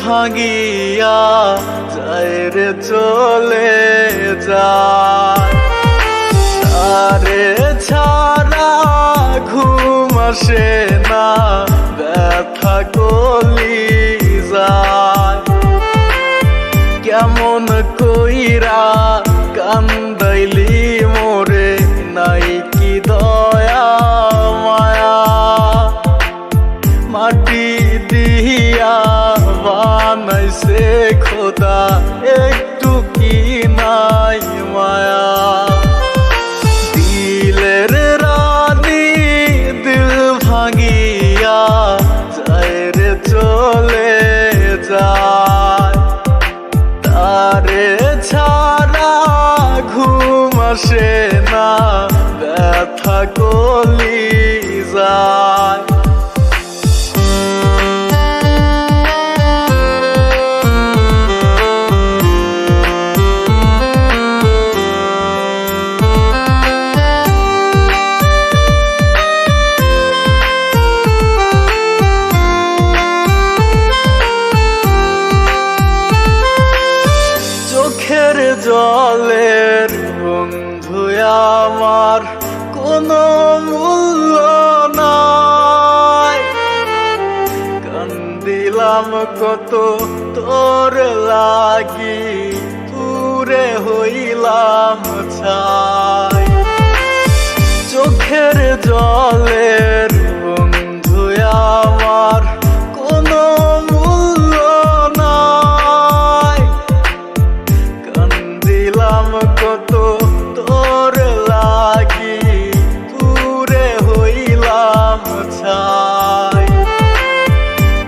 ভাঙিয়া যায় রে চলে যায়, তারে ছাড়া ঘুম আসে না, ব্যথা কলি যায়। কেমন কইরা কান্দাইলি মোরে, নাই কি দয়া মায়া, মাটি দিয়া বানাইছে খোদা, একটু কি নাই মায়া। দিলের রানী দিল ভাঙিয়া যায় রে চলে যায়, তারে ছাড়া ঘুম আসে না, ব্যথা কলি যায়। চোখের জলের বন্ধু আমার কোনো মূল্য নাই, কান্দিলাম কত তোর লাগি, পুরে হইলাম ছাই। চোখের জলের বন্ধু আমার কোনো মূল্য নাই, কান্দিলাম কত তোর লাগি, পুরে হইলাম ছাই।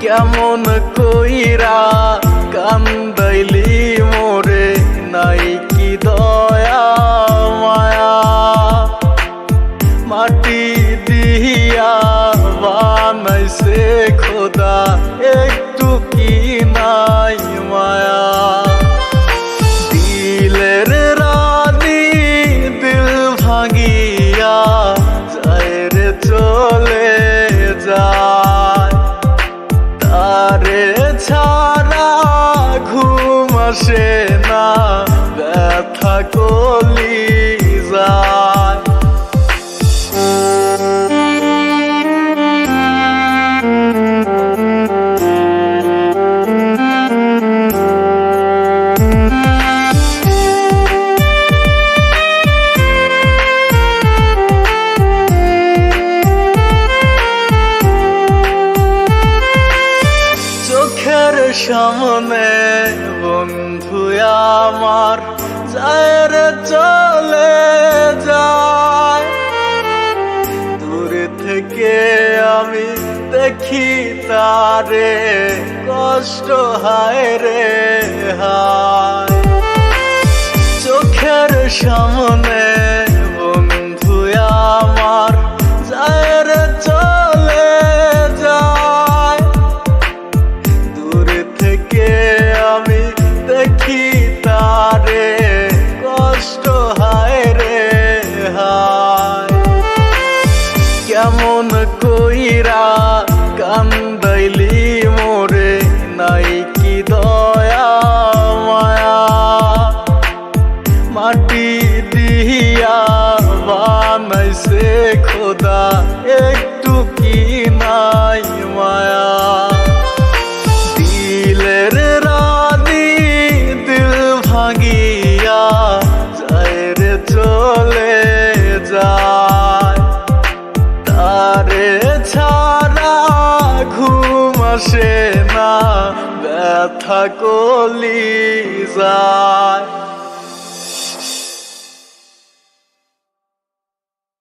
কেমন কইরা কান্দাইলি মোরে, নাই কি দয়া মায়া, মাটি দিয়া বানাইছে খোদা, একটু কি নাই মায়া। দিলের রানী দিল ভাঙিয়া যায় রে চলে যায়, তারে ছাড়া ঘুম আসে না, ব্যথা কলি যায়। চোখের সামনে বন্ধু আমার যায় রে চলে যায়, দূর থেকে আমি দেখি তারে, কষ্ট হায় রে হায়। চোখের সামনে বন্ধু আমার যায় রে চলে যায়, দূর থেকে আমি দেখি তারে, কষ্ট হায় রে হায়। কেমন কইরা কান্দাইলি মোরে, নাই কি দয়া মায়া, মাটি দিয়া বানাইছে খোদা, একটু কি নাই মায়া। দিলের রানী দিল ভাঙিয়া যায় রে চলে যায়, তারে ছাড়া ঘুম আসে না, ব্যথা কলি যায়।